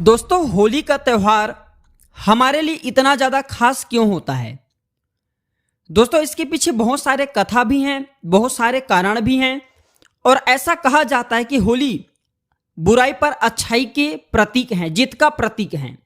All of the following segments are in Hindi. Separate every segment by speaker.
Speaker 1: दोस्तों, होली का त्यौहार हमारे लिए इतना ज़्यादा खास क्यों होता है? दोस्तों, इसके पीछे बहुत सारे कथा भी हैं, बहुत सारे कारण भी हैं और ऐसा कहा जाता है कि होली बुराई पर अच्छाई के प्रतीक हैं, जीत का प्रतीक हैं।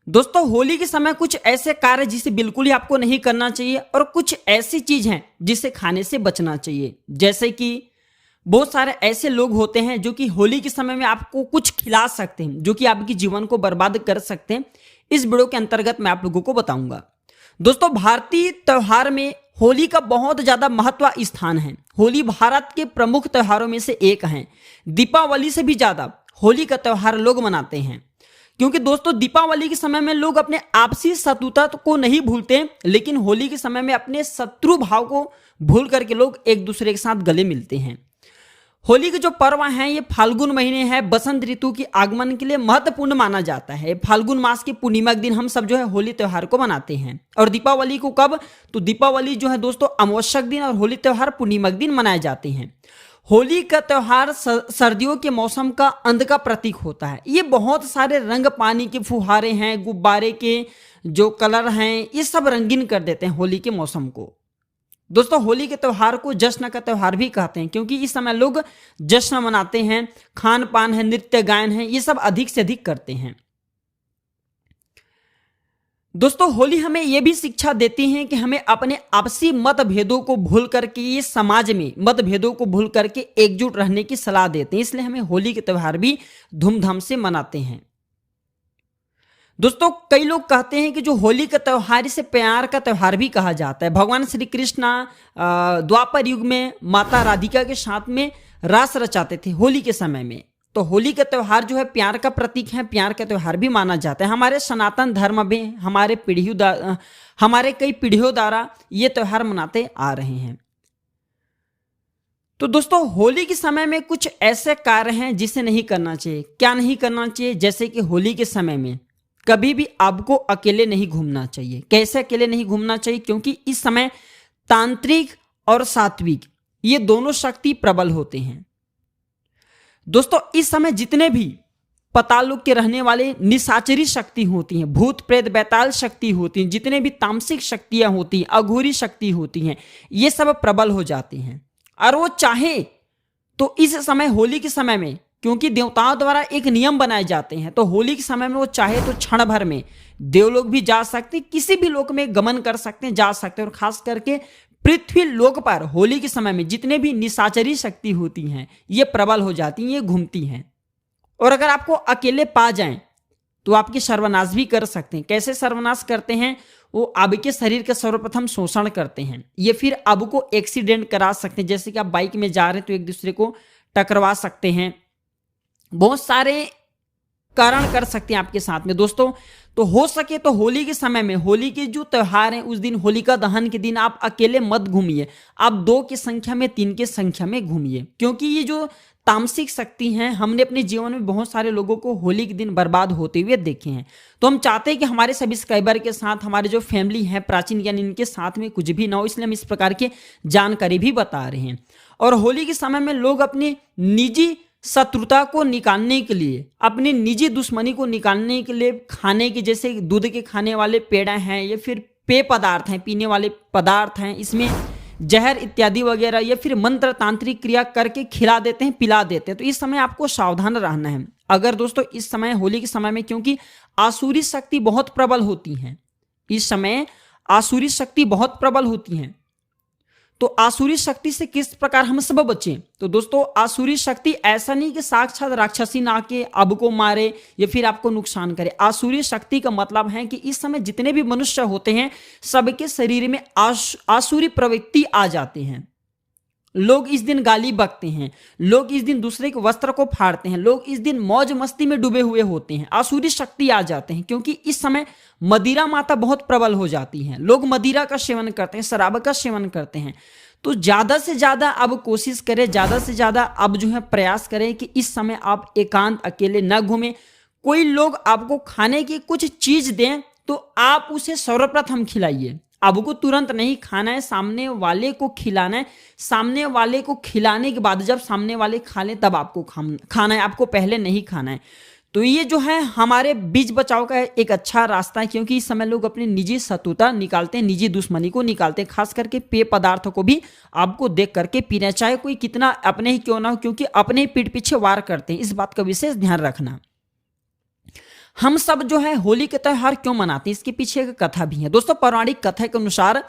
Speaker 1: दोस्तों, होली के समय कुछ ऐसे कार्य जिसे बिल्कुल ही आपको नहीं करना चाहिए और कुछ ऐसी चीज़ हैं जिसे खाने से बचना चाहिए। जैसे कि बहुत सारे ऐसे लोग होते हैं जो कि होली के समय में आपको कुछ खिला सकते हैं, जो कि आपके जीवन को बर्बाद कर सकते हैं। इस वीडियो के अंतर्गत मैं आप लोगों को बताऊंगा। दोस्तों, भारतीय त्योहार में होली का बहुत ज्यादा महत्व स्थान है। होली भारत के प्रमुख त्योहारों में से एक है। दीपावली से भी ज्यादा होली का त्योहार लोग मनाते हैं, क्योंकि दोस्तों दीपावली के समय में लोग अपने आपसी शत्रुता को नहीं भूलते, लेकिन होली के समय में अपने शत्रु भाव को भूल करके लोग एक दूसरे के साथ गले मिलते हैं। होली के जो पर्व हैं ये फाल्गुन महीने है, बसंत ऋतु के आगमन के लिए महत्वपूर्ण माना जाता है। फाल्गुन मास के पूर्णिमा के दिन हम सब जो है होली त्योहार को मनाते हैं। और दीपावली को कब? तो दीपावली जो है दोस्तों अमावस्यक दिन और होली त्योहार पूर्णिमा के दिन मनाए जाते हैं। होली का त्योहार सर्दियों के मौसम का अंत का प्रतीक होता है। ये बहुत सारे रंग, पानी के फुहारे हैं, गुब्बारे के जो कलर हैं, ये सब रंगीन कर देते हैं होली के मौसम को। दोस्तों, होली के त्यौहार को जश्न का त्यौहार भी कहते हैं, क्योंकि इस समय लोग जश्न मनाते हैं, खान पान है, नृत्य गायन है, ये सब अधिक से अधिक करते हैं। दोस्तों, होली हमें यह भी शिक्षा देती है कि हमें अपने आपसी मतभेदों को भूल करके, ये समाज में मतभेदों को भूल करके एकजुट रहने की सलाह देते हैं। इसलिए हमें होली के त्यौहार भी धूमधाम से मनाते हैं। दोस्तों, कई लोग कहते हैं कि जो होली का त्यौहार, इसे प्यार का त्यौहार भी कहा जाता है। भगवान श्री कृष्ण द्वापर युग में माता राधिका के साथ में रास रचाते थे होली के समय में। तो होली का त्यौहार जो है प्यार का प्रतीक है, प्यार का त्यौहार भी माना जाता है। हमारे सनातन धर्म में हमारे कई पीढ़ियों द्वारा ये त्यौहार मनाते आ रहे हैं। तो दोस्तों, होली के समय में कुछ ऐसे कार्य हैं जिसे नहीं करना चाहिए। क्या नहीं करना चाहिए? जैसे कि होली के समय में कभी भी आपको अकेले नहीं घूमना चाहिए। कैसे अकेले नहीं घूमना चाहिए? क्योंकि इस समय तांत्रिक और सात्विक ये दोनों शक्ति प्रबल होते हैं। दोस्तों, इस समय जितने भी पाताल लोक के रहने वाले निशाचरी शक्ति होती हैं, भूत प्रेत बैताल शक्ति होती हैं, जितने भी तामसिक शक्तियां होती हैं, अघोरी शक्ति होती हैं, ये सब प्रबल हो जाती हैं। और वो चाहे तो इस समय होली के समय में, क्योंकि देवताओं द्वारा एक नियम बनाए जाते हैं, तो होली के समय में वो चाहे तो क्षण भर में देवलोक भी जा सकते, किसी भी लोक में गमन कर सकते हैं, जा सकते हैं। और खास करके पृथ्वी लोक पर होली के समय में जितने भी निशाचरी शक्ति होती हैं ये प्रबल हो जाती हैं, ये घूमती हैं। और अगर आपको अकेले पा जाएं तो आपकी सर्वनाश भी कर सकते हैं। कैसे सर्वनाश करते हैं? वो आपके शरीर का सर्वप्रथम शोषण करते हैं, ये फिर आपको एक्सीडेंट करा सकते हैं। जैसे कि आप बाइक में जा रहे हैं तो एक दूसरे को टकरवा सकते हैं, बहुत सारे कारण कर सकते हैं आपके साथ में। दोस्तों, तो हो सके तो होली के समय में, होली के जो त्योहार हैं उस दिन, होलिका दहन के दिन आप अकेले मत घूमिए। आप 2 की संख्या में, 3 की संख्या में घूमिए, क्योंकि ये जो तामसिक शक्ति हैं, हमने अपने जीवन में बहुत सारे लोगों को होली के दिन बर्बाद होते हुए देखे हैं। तो हम चाहते हैं कि हमारे सभी सब्सक्राइबर के साथ, हमारे जो फैमिली है प्राचीन ज्ञान, इनके साथ में कुछ भी ना हो, इसलिए हम इस प्रकार की जानकारी भी बता रहे हैं। और होली के समय में लोग अपनी निजी शत्रुता को निकालने के लिए, अपनी निजी दुश्मनी को निकालने के लिए खाने के, जैसे दूध के खाने वाले पेड़ा हैं या फिर पेय पदार्थ हैं, पीने वाले पदार्थ हैं, इसमें जहर इत्यादि वगैरह या फिर मंत्र तांत्रिक क्रिया करके खिला देते हैं, पिला देते हैं। तो इस समय आपको सावधान रहना है। अगर दोस्तों इस समय, होली के समय में, क्योंकि आसुरी शक्ति बहुत प्रबल होती है, इस समय आसुरी शक्ति बहुत प्रबल होती है। तो आसुरी शक्ति से किस प्रकार हम सब बचें? तो दोस्तों, आसुरी शक्ति ऐसा नहीं कि साक्षात राक्षसी ना के आपको मारे या फिर आपको नुकसान करे। आसुरी शक्ति का मतलब है कि इस समय जितने भी मनुष्य होते हैं सबके शरीर में आसुरी प्रवृत्ति आ जाते हैं। लोग इस दिन गाली बकते हैं, लोग इस दिन दूसरे के वस्त्र को फाड़ते हैं, लोग इस दिन मौज मस्ती में डूबे हुए होते हैं, आसुरी शक्ति आ जाते हैं। क्योंकि इस समय मदिरा माता बहुत प्रबल हो जाती हैं, लोग मदिरा का सेवन करते हैं, शराब का सेवन करते हैं। तो ज्यादा से ज्यादा अब कोशिश करें, ज्यादा से ज्यादा अब जो है प्रयास करें कि इस समय आप एकांत अकेले न घूमें। कोई लोग आपको खाने की कुछ चीज दें तो आप उसे सर्वप्रथम खिलाइए। आपको तुरंत नहीं खाना है, सामने वाले को खिलाना है। सामने वाले को खिलाने के बाद जब सामने वाले खा ले तब आपको खाना है, आपको पहले नहीं खाना है। तो ये जो है हमारे बीच बचाव का एक अच्छा रास्ता है, क्योंकि इस समय लोग अपनी निजी शत्रुता निकालते हैं, निजी दुश्मनी को निकालते हैं। खास करके पेय पदार्थों को भी आपको देख करके पीना, चाहे कोई कितना अपने ही क्यों ना हो, क्योंकि अपने ही पीठ पीछे वार करते हैं। इस बात का विशेष ध्यान रखना। हम सब जो है होली के त्योहार क्यों मनाते हैं, इसके पीछे एक कथा भी है दोस्तों। पौराणिक कथा के अनुसार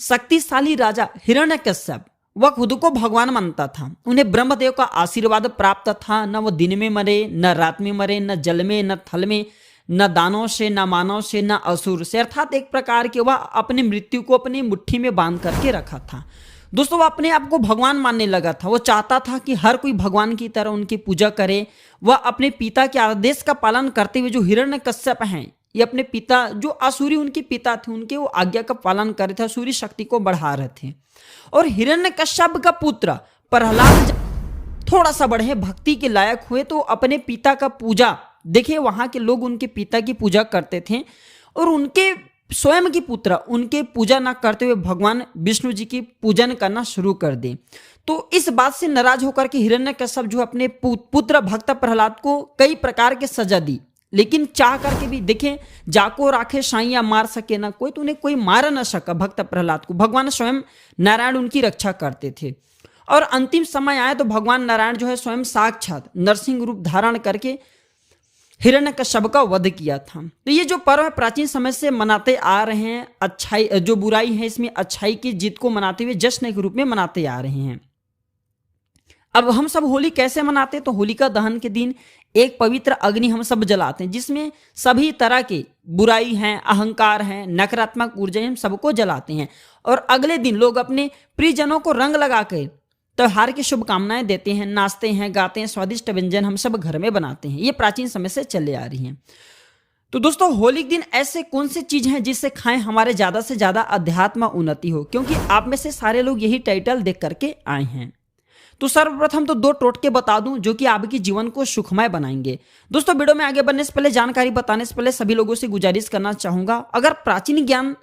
Speaker 1: शक्तिशाली राजा हिरण्यकश्यप वह खुद को भगवान मानता था। उन्हें ब्रह्मदेव का आशीर्वाद प्राप्त था। न वो दिन में मरे, न रात में मरे, न जल में, न थल में, न दानों से, न मानव से, न असुर से। अर्थात एक प्रकार के वह अपनी मृत्यु को अपनी मुट्ठी में बांध करके रखा था। दोस्तों, वह अपने आप को भगवान मानने लगा था। वो चाहता था कि हर कोई भगवान की तरह उनकी पूजा करे। वह अपने पिता के आदेश का पालन करते हुए, जो हिरण्यकश्यप हैं, ये अपने पिता जो असुरी उनके पिता थे, उनके वो आज्ञा का पालन कर रहे थे, असुरी शक्ति को बढ़ा रहे थे। और हिरण्यकश्यप का पुत्र प्रहलाद थोड़ा सा बढ़े, भक्ति के लायक हुए, तो अपने पिता का पूजा, देखिए वहां के लोग उनके पिता की पूजा करते थे, और उनके स्वयं की पुत्र उनके पूजा ना करते हुए भगवान विष्णु जी की पूजन करना शुरू कर दे। तो इस बात से नाराज होकर के हिरण्यकश्यप जो अपने पुत्र भक्त प्रहलाद को कई प्रकार के सजा दी, लेकिन चाह करके भी देखें, जाको राखे साइया मार सके ना कोई, तो उन्हें कोई मार न सका भक्त प्रहलाद को। भगवान स्वयं नारायण उनकी रक्षा करते थे। और अंतिम समय आए तो भगवान नारायण जो है स्वयं साक्षात नरसिंह रूप धारण करके हिरण्यकश्यप का वध किया था। तो ये जो पर्व है प्राचीन समय से मनाते आ रहे हैं। अच्छाई जो बुराई है इसमें अच्छाई की जीत को मनाते हुए जश्न के रूप में मनाते आ रहे हैं। अब हम सब होली कैसे मनाते हैं, तो होलिका दहन के दिन एक पवित्र अग्नि हम सब जलाते हैं, जिसमें सभी तरह के बुराई हैं, अहंकार हैं, नकारात्मक ऊर्जा हम सबको जलाते हैं। और अगले दिन लोग अपने प्रियजनों को रंग लगा कर त्योहार की शुभकामनाएं देते हैं, नाचते हैं, गाते हैं, स्वादिष्ट व्यंजन हम सब घर में बनाते हैं। ये प्राचीन समय से चले आ रही हैं। तो दोस्तों, होली के दिन ऐसे कौन सी चीज हैं जिससे खाएं हमारे ज्यादा से ज्यादा अध्यात्म उन्नति हो, क्योंकि आप में से सारे लोग यही टाइटल देख करके आए हैं। तो सर्वप्रथम तो 2 टोटके बता दूं जो कि आपके जीवन को सुखमय बनाएंगे। दोस्तों, वीडियो में आगे बढ़ने से पहले, जानकारी बताने से पहले सभी लोगों से गुजारिश करना चाहूंगा, अगर प्राचीन ज्ञान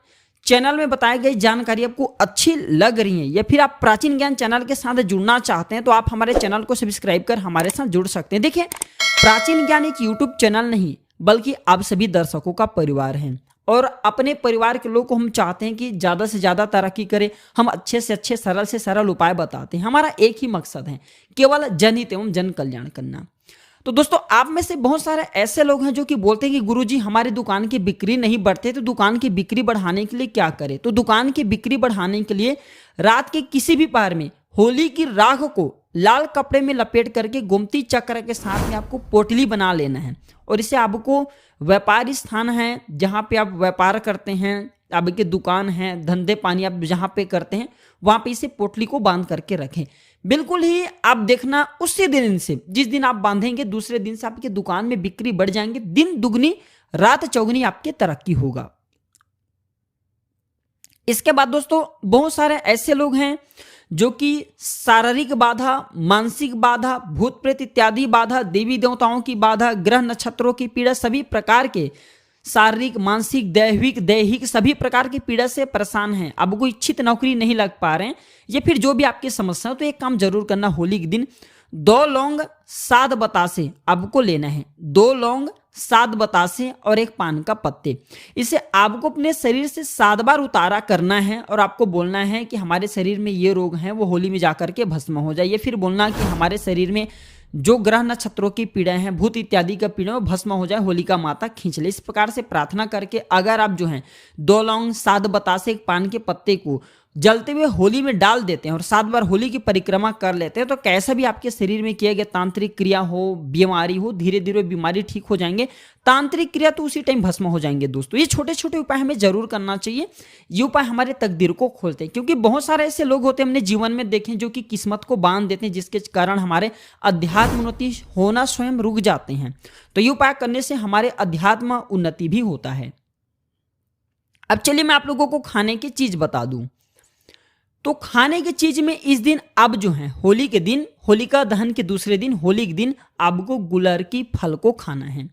Speaker 1: चैनल में बताई गई जानकारी आपको अच्छी लग रही है, या फिर आप प्राचीन ज्ञान चैनल के साथ जुड़ना चाहते हैं, तो आप हमारे चैनल को सब्सक्राइब कर हमारे साथ जुड़ सकते हैं। देखिए, प्राचीन ज्ञान एक यूट्यूब चैनल नहीं, बल्कि आप सभी दर्शकों का परिवार है, और अपने परिवार के लोग को हम चाहते हैं कि ज़्यादा से ज़्यादा तरक्की करें। हम अच्छे से अच्छे, सरल से सरल उपाय बताते हैं। हमारा एक ही मकसद है, केवल जनहित एवं जन कल्याण करना। तो दोस्तों, आप में से बहुत सारे ऐसे लोग हैं जो कि बोलते हैं कि गुरुजी हमारी दुकान की बिक्री नहीं बढ़ती, तो दुकान की बिक्री बढ़ाने के लिए क्या करें। तो दुकान की बिक्री बढ़ाने के लिए रात के किसी भी पहर में होली की राख को लाल कपड़े में लपेट करके गोमती चक्र के साथ में आपको पोटली बना लेना है, और इसे आपको व्यापारी स्थान है जहाँ पे आप व्यापार करते हैं, आपकी दुकान है, धंधे पानी आप जहाँ पे करते हैं, वहाँ पे इसे पोटली को बांध करके रखें। बिल्कुल ही आप देखना, उसी दिन से, जिस दिन आप बांधेंगे, दूसरे दिन से आपकी दुकान में बिक्री बढ़ जाएंगे। दिन दुगनी रात चौगनी आपकी तरक्की होगा। इसके बाद दोस्तों, बहुत सारे ऐसे लोग हैं जो कि शारीरिक बाधा, मानसिक बाधा, भूत प्रेत इत्यादि बाधा, देवी देवताओं की बाधा, ग्रह नक्षत्रों की पीड़ा, सभी प्रकार के शारीरिक, मानसिक, दैहिक सभी प्रकार की पीड़ा से परेशान हैं। अब कोई इच्छित नौकरी नहीं लग पा रहे हैं, या फिर जो भी आपकी समस्या हो, तो एक काम जरूर करना। होली के दिन 2 लौंग 7 बतासे आपको लेना है। 2 लौंग 7 बतासे और 1 पान का पत्ते, इसे आपको अपने शरीर से 7 बार उतारा करना है, और आपको बोलना है कि हमारे शरीर में ये रोग हैं, वो होली में जाकर के भस्म हो जाए। या फिर बोलना कि हमारे शरीर में जो ग्रह नक्षत्रों की पीड़ा है, भूत इत्यादि का पीड़ा, वो भस्म हो जाए, होलिका माता खींच ले। इस प्रकार से प्रार्थना करके अगर आप जो हैं 2 लौंग 7 बतासे 1 पान के पत्ते को जलते हुए होली में डाल देते हैं और 7 बार होली की परिक्रमा कर लेते हैं, तो कैसा भी आपके शरीर में किया गया तांत्रिक क्रिया हो, बीमारी हो, धीरे धीरे बीमारी ठीक हो जाएंगे। तांत्रिक क्रिया तो उसी टाइम भस्म हो जाएंगे। दोस्तों, ये छोटे छोटे उपाय हमें जरूर करना चाहिए। ये उपाय हमारे तकदीर को खोलते हैं, क्योंकि बहुत सारे ऐसे लोग होते हैं हमने जीवन में देखे जो कि किस्मत को बांध देते हैं, जिसके कारण हमारे अध्यात्म उन्नति होना स्वयं रुक जाते हैं। तो ये उपाय करने से हमारे अध्यात्म उन्नति भी होता है। अब चलिए मैं आप लोगों को खाने की चीज बता दूं। तो खाने की चीज में इस दिन अब जो है होली के दिन, होलिका दहन के दूसरे दिन, होली के दिन आपको गुलर की फल को खाना है।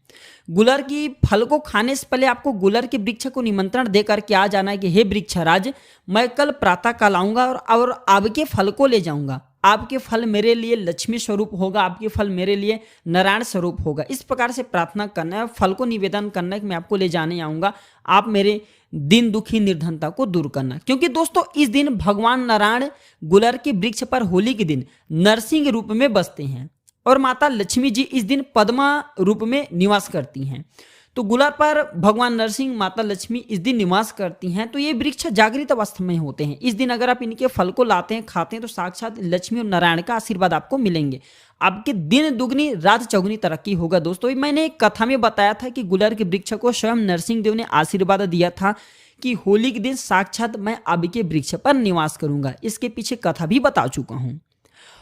Speaker 1: गुलर की फल को खाने से पहले आपको गुलर के वृक्ष को निमंत्रण दे करके आ जाना है कि हे वृक्षराज, मैं कल प्रातः काल आऊंगा और आपके फल को ले जाऊंगा। आपके फल मेरे लिए लक्ष्मी स्वरूप होगा, आपके फल मेरे लिए नारायण स्वरूप होगा। इस प्रकार से प्रार्थना करना है, फल को निवेदन करना है कि मैं आपको ले जाने आऊंगा, आप मेरे दिन दुखी निर्धनता को दूर करना। क्योंकि दोस्तों इस दिन भगवान नारायण गुलर के वृक्ष पर होली के दिन नरसिंह रूप में बसते हैं और माता लक्ष्मी जी इस दिन पद्मा रूप में निवास करती हैं। तो गुलर पर भगवान नरसिंह, माता लक्ष्मी इस दिन निवास करती हैं। तो ये वृक्ष जागृत अवस्था में होते हैं। इस दिन अगर आप इनके फल को लाते हैं, खाते हैं, तो साक्षात लक्ष्मी और नारायण का आशीर्वाद आपको मिलेंगे। आपके दिन दुगनी रात चौगुनी तरक्की होगा। दोस्तों मैंने एक कथा में बताया था कि गुलर के वृक्ष को स्वयं नरसिंह देव ने आशीर्वाद दिया था कि होली के दिन साक्षात मैं आपके वृक्ष पर निवास करूंगा। इसके पीछे कथा भी बता चुका हूं।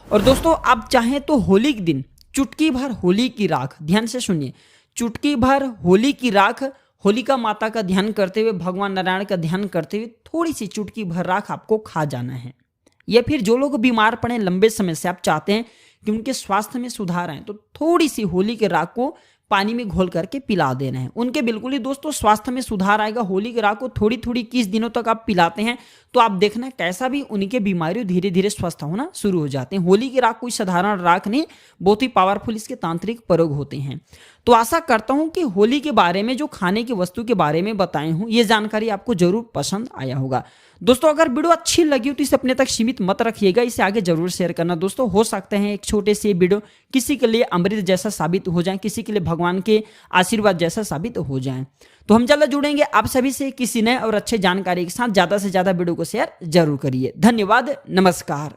Speaker 1: और दोस्तों आप चाहें तो होली के दिन चुटकी भर होली की राख, ध्यान से सुनिए, चुटकी भर होली की राख, होलिका माता का ध्यान करते हुए, भगवान नारायण का ध्यान करते हुए थोड़ी सी चुटकी भर राख आपको खा जाना है। या फिर जो लोग बीमार पड़े लंबे समय से, आप चाहते हैं कि उनके स्वास्थ्य में सुधार आए, तो थोड़ी सी होली के राख को पानी में घोल करके पिला देना है। उनके बिल्कुल ही दोस्तों स्वास्थ्य में सुधार आएगा। होली के राख को थोड़ी थोड़ी किस दिनों तक आप पिलाते हैं तो आप देखना कैसा भी उनके बीमारियों धीरे धीरे स्वस्थ होना शुरू हो जाते हैं। होली की राख कोई साधारण राख नहीं, बहुत ही पावरफुल इसके तांत्रिक प्रयोग होते हैं। तो आशा करता हूं कि होली के बारे में, जो खाने की वस्तु के बारे में बताए हूं, ये जानकारी आपको जरूर पसंद आया होगा। दोस्तों अगर वीडियो अच्छी लगी हो तो इसे अपने तक सीमित मत रखिएगा, इसे आगे जरूर शेयर करना। दोस्तों हो सकते हैं एक छोटे से वीडियो किसी के लिए अमृत जैसा साबित हो जाए, किसी के लिए भगवान के आशीर्वाद जैसा साबित हो जाए। तो हम जल्द जुड़ेंगे आप सभी से किसी नए और अच्छे जानकारी के साथ। ज्यादा से ज्यादा वीडियो को शेयर जरूर करिए। धन्यवाद, नमस्कार।